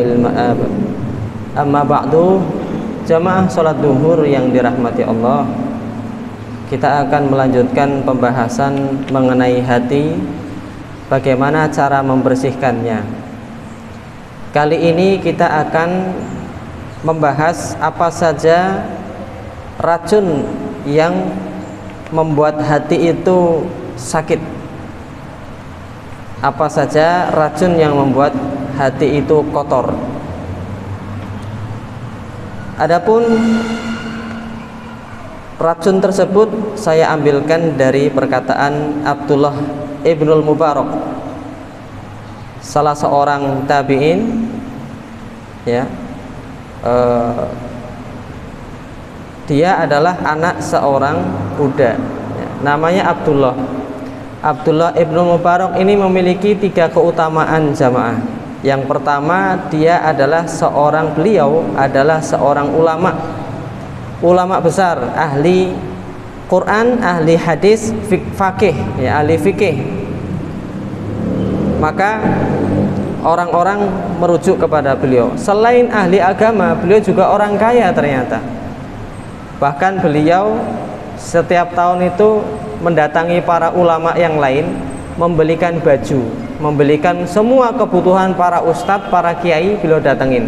Ma'ab. Amma ba'du, jamaah sholat duhur yang dirahmati Allah, kita akan melanjutkan pembahasan mengenai hati, bagaimana cara membersihkannya. Kali ini kita akan membahas apa saja racun yang membuat hati itu sakit. Apa saja racun yang membuat hati itu kotor. Adapun racun tersebut saya ambilkan dari perkataan Abdullah Ibnul Mubarak, salah seorang tabi'in, ya. Dia adalah anak seorang budak, ya, namanya Abdullah Ibnul Mubarak ini memiliki 3 keutamaan jamaah. Yang pertama, beliau adalah seorang ulama besar, ahli Quran, ahli hadis, fakih, ya, ahli fikih. Maka orang-orang merujuk kepada beliau. Selain ahli agama, beliau juga orang kaya ternyata. Bahkan beliau setiap tahun itu mendatangi para ulama yang lain, membelikan baju, membelikan semua kebutuhan para ustadz, para kiai, beliau datengin.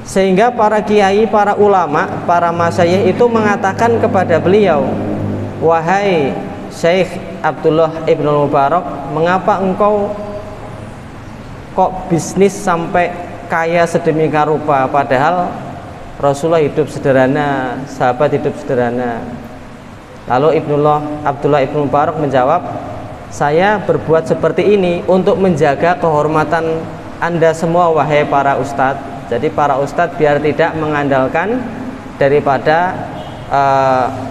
Sehingga para kiai, para ulama, para masyayikh itu mengatakan kepada beliau, "Wahai Syekh Abdullah Ibnul Mubarak, mengapa engkau kok bisnis sampai kaya sedemikian rupa, padahal Rasulullah hidup sederhana, sahabat hidup sederhana?" Lalu Abdullah Ibnul Mubarak menjawab, "Saya berbuat seperti ini untuk menjaga kehormatan Anda semua, wahai para ustadz." Jadi para ustadz biar tidak mengandalkan daripada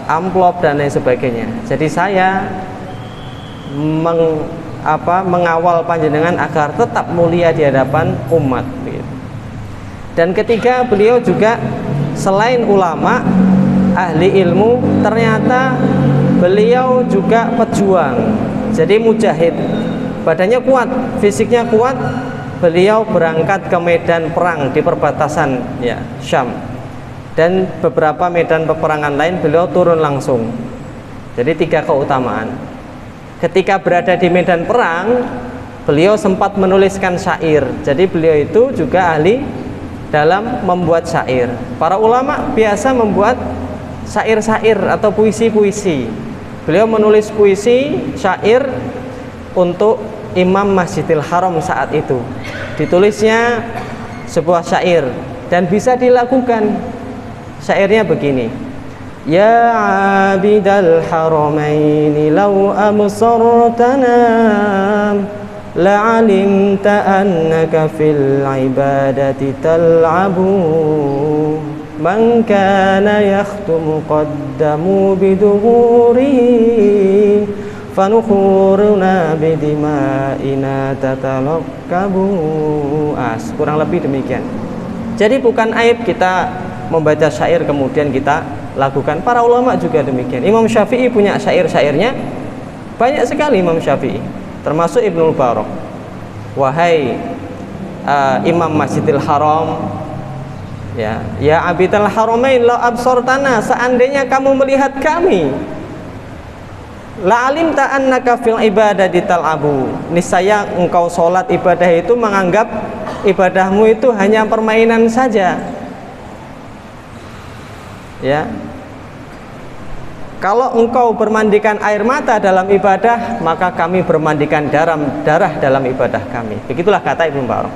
amplop dan lain sebagainya. Jadi saya mengawal panjenengan agar tetap mulia di hadapan umat. Dan ketiga, beliau juga selain ulama, ahli ilmu, ternyata beliau juga pejuang. Jadi mujahid, badannya kuat, fisiknya kuat. Beliau berangkat ke medan perang di perbatasan, ya, Syam, dan beberapa medan peperangan lain beliau turun langsung. Jadi 3 keutamaan. Ketika berada di medan perang, beliau sempat menuliskan syair. Jadi beliau itu juga ahli dalam membuat syair. Para ulama biasa membuat syair-syair atau puisi-puisi. Beliau menulis puisi, syair untuk Imam Masjidil Haram saat itu. Ditulisnya sebuah syair dan bisa dilakukan. Syairnya begini: "Ya abidal haramaini law absartana la'alimta annaka fil ibadati tal'abu man kana yakhtumu qaddamu biduhuri fanukhuruna bidima'ina tatalaqabu." Kurang lebih demikian. Jadi bukan aib kita membaca syair kemudian kita lakukan. Para ulama juga demikian. Imam Syafi'i punya syair-syairnya banyak sekali. Imam Syafi'i termasuk Ibnul Mubarak, "Wahai Imam Masjidil Haram, ya abidal haramain la absartana, seandainya kamu melihat kami, la'alimta annaka fil ibadati tal'abu, niscaya engkau sholat ibadah itu menganggap ibadahmu itu hanya permainan saja." Ya, kalau engkau bermandikan air mata dalam ibadah, maka kami bermandikan darah dalam ibadah kami. Begitulah kata Ibnu Mubarak.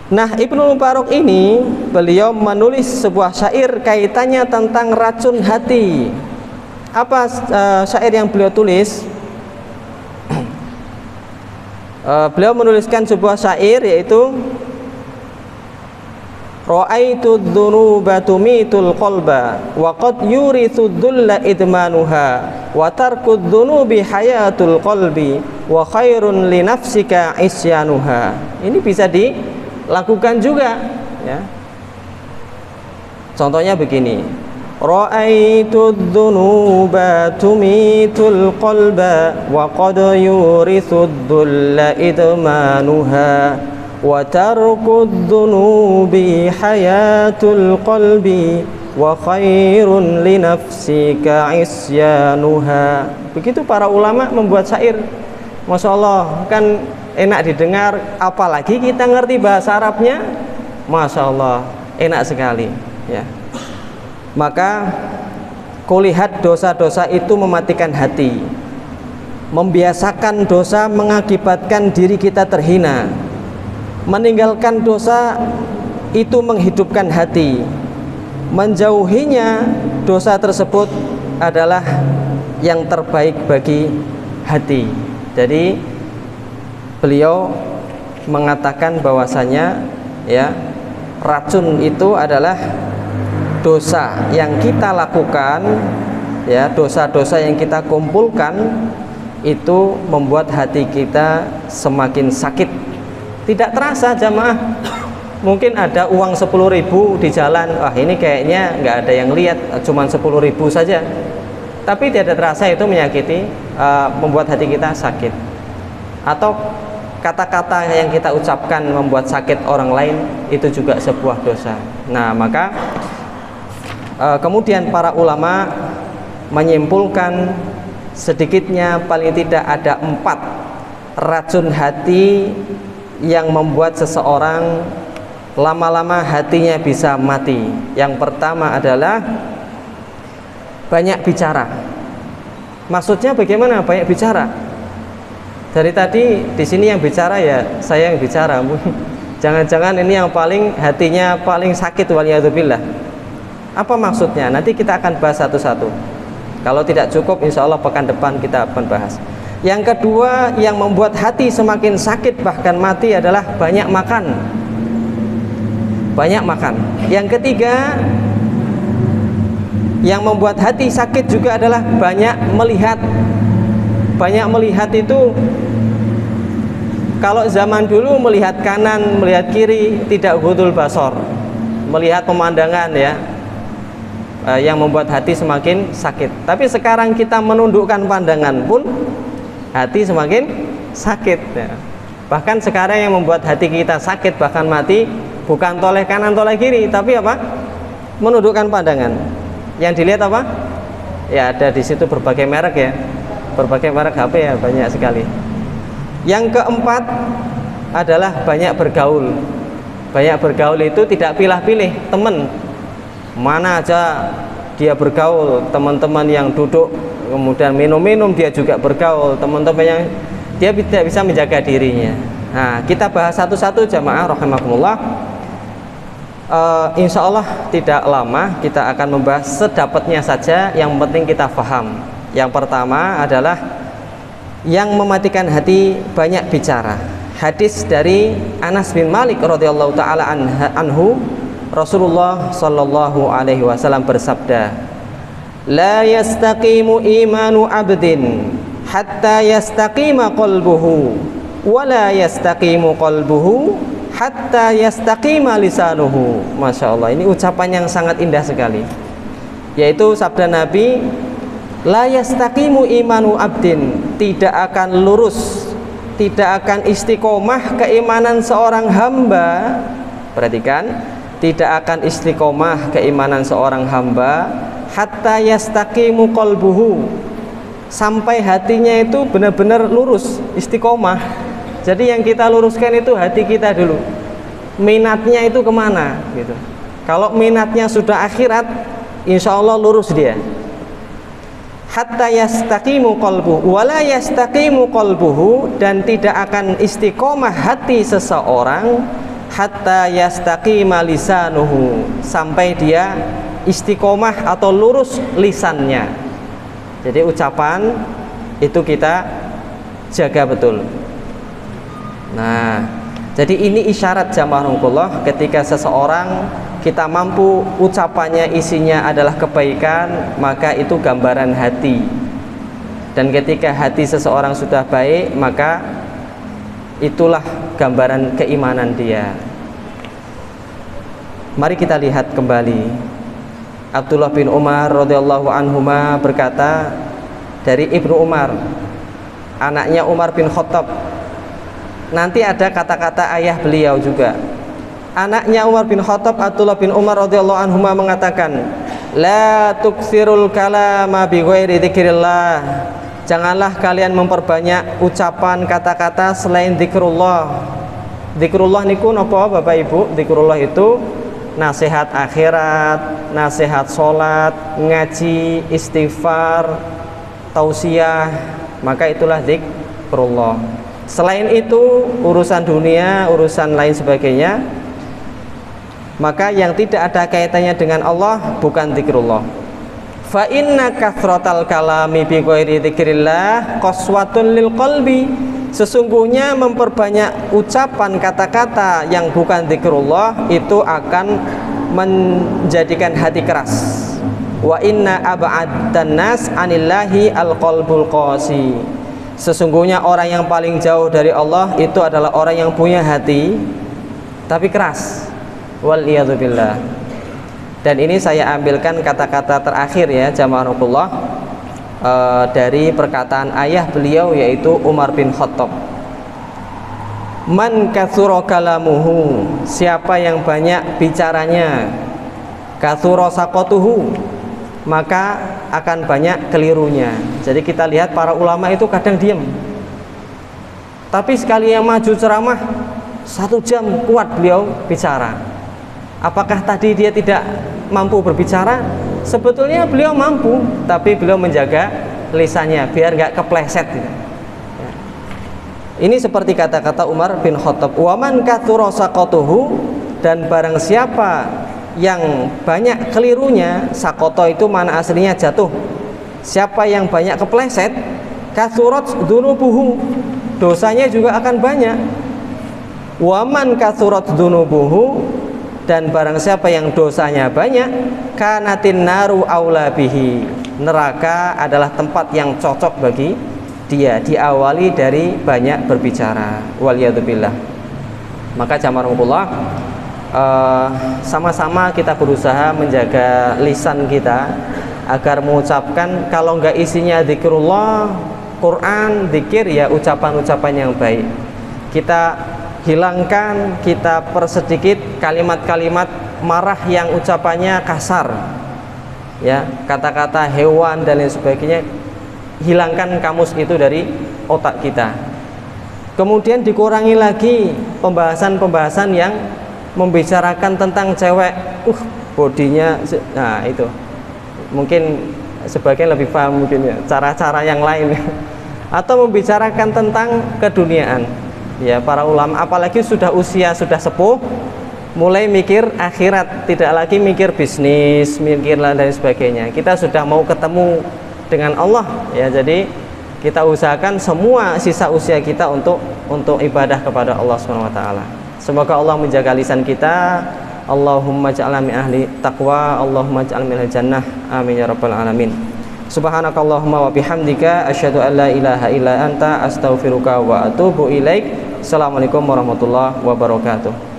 Nah, Ibnu Mubarak ini beliau menulis sebuah syair kaitannya tentang racun hati. Apa syair yang beliau tulis? Beliau menuliskan sebuah syair, yaitu "Ra'aitu dzunuba tumitul qalba wa qad yurithu dhulla idmanuha wa tarku dzunubi hayatul qalbi wa khairun li nafsika isyanuha." Ini bisa dilakukan juga, ya. Contohnya begini: "Ra'aitu dzunuba tumitul qalba wa qad yurithu dhulla idmanuha wa tarkud dzunubi hayatul qalbi wa khairun li nafsika isyanuha. Begitu para ulama membuat syair. Masya Allah, kan enak didengar, apalagi kita ngerti bahasa Arabnya. Masya Allah, enak sekali ya. Maka kulihat dosa-dosa itu mematikan hati, membiasakan dosa mengakibatkan diri kita terhina, meninggalkan dosa itu menghidupkan hati, menjauhinya dosa tersebut adalah yang terbaik bagi hati. Jadi beliau mengatakan bahwasanya ya, racun itu adalah dosa yang kita lakukan ya, dosa-dosa yang kita kumpulkan itu membuat hati kita semakin sakit. Tidak terasa jamaah, mungkin ada uang 10.000 di jalan, wah ini kayaknya nggak ada yang lihat, cuma 10.000 saja, tapi tidak terasa itu menyakiti, membuat hati kita sakit. Atau kata-kata yang kita ucapkan membuat sakit orang lain, itu juga sebuah dosa. Nah maka kemudian para ulama menyimpulkan sedikitnya paling tidak ada 4 racun hati yang membuat seseorang lama-lama hatinya bisa mati. Yang pertama adalah banyak bicara. Maksudnya bagaimana banyak bicara? Dari tadi di sini yang bicara ya saya yang bicara. Jangan-jangan ini yang paling hatinya paling sakit, waliyadzubillah. Apa maksudnya? Nanti kita akan bahas satu-satu. Kalau tidak cukup, insya Allah pekan depan kita akan bahas. Yang kedua yang membuat hati semakin sakit bahkan mati adalah banyak makan. Banyak makan. Yang ketiga yang membuat hati sakit juga adalah banyak melihat. Banyak melihat itu, kalau zaman dulu melihat kanan, melihat kiri, tidak ghudul basor, melihat pemandangan ya, yang membuat hati semakin sakit. Tapi sekarang kita menundukkan pandangan pun hati semakin sakit ya. Bahkan sekarang yang membuat hati kita sakit bahkan mati bukan toleh kanan toleh kiri, tapi apa? Menundukkan pandangan. Yang dilihat apa? Ya ada di situ berbagai merek ya, berbagai merek HP ya, banyak sekali. Yang keempat adalah banyak bergaul. Banyak bergaul itu tidak pilih-pilih teman, mana aja dia bergaul. Teman-teman yang duduk kemudian minum-minum dia juga bergaul, teman-teman yang dia tidak bisa menjaga dirinya. Nah kita bahas satu-satu jamaah rahimakumullah. Insya Allah tidak lama kita akan membahas sedapatnya saja, yang penting kita paham. Yang pertama adalah yang mematikan hati banyak bicara. Hadis dari Anas bin Malik radhiyallahu taala anhu, Rasulullah sallallahu alaihi wasallam bersabda, "La yastaqimu imanu 'abdin hatta yastaqima qalbuhu, wa la yastaqimu qalbuhu hatta yastaqima lisanuhu." Masya Allah, ini ucapan yang sangat indah sekali, yaitu sabda Nabi, la yastaqimu imanu abdin, tidak akan lurus, tidak akan istiqomah keimanan seorang hamba. Perhatikan, tidak akan istiqomah keimanan seorang hamba hatta yastaqimu qalbuhu, sampai hatinya itu benar-benar lurus, istiqomah. Jadi yang kita luruskan itu hati kita dulu, minatnya itu kemana gitu. Kalau minatnya sudah akhirat, insya Allah lurus dia. Hatta yastaqimu qalbuhu wala yastaqimu qalbuhu, dan tidak akan istiqomah hati seseorang hatta yastaqima lisanuhu, sampai dia istiqomah atau lurus lisannya. Jadi ucapan itu kita jaga betul. Nah, jadi ini isyarat jamaah rahmatullah, ketika seseorang kita mampu ucapannya isinya adalah kebaikan, maka itu gambaran hati. Dan ketika hati seseorang sudah baik, maka itulah gambaran keimanan dia. Mari kita lihat kembali. Abdullah bin Umar radhiyallahu anhuma berkata dari Ibnu Umar, anaknya Umar bin Khattab, nanti ada kata-kata ayah beliau juga. Anaknya Umar bin Khattab, Abdullah bin Umar radhiyallahu anhuma mengatakan, la tuksirul kalama bi ghairi dzikrillah. Janganlah kalian memperbanyak ucapan kata-kata selain zikrullah. Zikrullah niku napa Bapak Ibu? Zikrullah itu nasihat akhirat, nasihat salat, ngaji, istighfar, tausiah, maka itulah zikrullah. Selain itu urusan dunia, urusan lain sebagainya, maka yang tidak ada kaitannya dengan Allah bukan zikrullah. Fa inna kathratal kalami bi ghairi dzikrillah qaswatun lil qalbi. Sesungguhnya memperbanyak ucapan kata-kata yang bukan zikrullah itu akan menjadikan hati keras. Wa inna ab'addan nas anillahi alqalbul qasi. Sesungguhnya orang yang paling jauh dari Allah itu adalah orang yang punya hati tapi keras. Wal iyadzu billah. Dan ini saya ambilkan kata-kata terakhir ya jamaah rukullah, dari perkataan ayah beliau yaitu Umar bin Khattab. Man katsura kalamuhu, siapa yang banyak bicaranya, katsura saqatuhu, maka akan banyak kelirunya. Jadi kita lihat para ulama itu kadang diam, tapi sekali yang maju ceramah 1 jam kuat beliau bicara. Apakah tadi dia tidak mampu berbicara? Sebetulnya beliau mampu, tapi beliau menjaga lisannya biar nggak kepleset gitu. Ya. Ini seperti kata-kata Umar bin Khattab, waman katsura saqatuhu, dan barang siapa yang banyak kelirunya, sakoto itu mana aslinya jatuh. Siapa yang banyak kepleset, katsurat dzunubuhu, dosanya juga akan banyak. Waman katsurat dzunubuhu, dan barang siapa yang dosanya banyak, kanatin naru aula bihi, neraka adalah tempat yang cocok bagi dia. Diawali dari banyak berbicara. Waliyadzubillah. Maka jamaah sama-sama kita berusaha menjaga lisan kita agar mengucapkan, kalau enggak isinya zikrullah, Quran, zikir, ya ucapan-ucapan yang baik. Kita hilangkan, kita persedikit kalimat-kalimat marah yang ucapannya kasar, ya, kata-kata hewan dan lain sebagainya. Hilangkan kamus itu dari otak kita. Kemudian dikurangi lagi pembahasan-pembahasan yang membicarakan tentang cewek, bodinya, nah itu mungkin sebagian lebih paham mungkin ya, cara-cara yang lain atau membicarakan tentang keduniaan. Ya, para ulama apalagi sudah usia sudah sepuh, mulai mikir akhirat, tidak lagi mikir bisnis, mikir dan sebagainya. Kita sudah mau ketemu dengan Allah, ya, jadi kita usahakan semua sisa usia kita untuk ibadah kepada Allah SWT. Semoga Allah menjaga lisan kita. Allahumma ja'alna min ahli taqwa, Allahumma ja'alna min ahli jannah, amin ya rabbal alamin. Subhanakallahumma wa bihamdika asyhadu an la ilaha illa anta astaghfiruka wa atubu ilaik. Assalamualaikum warahmatullahi wabarakatuh.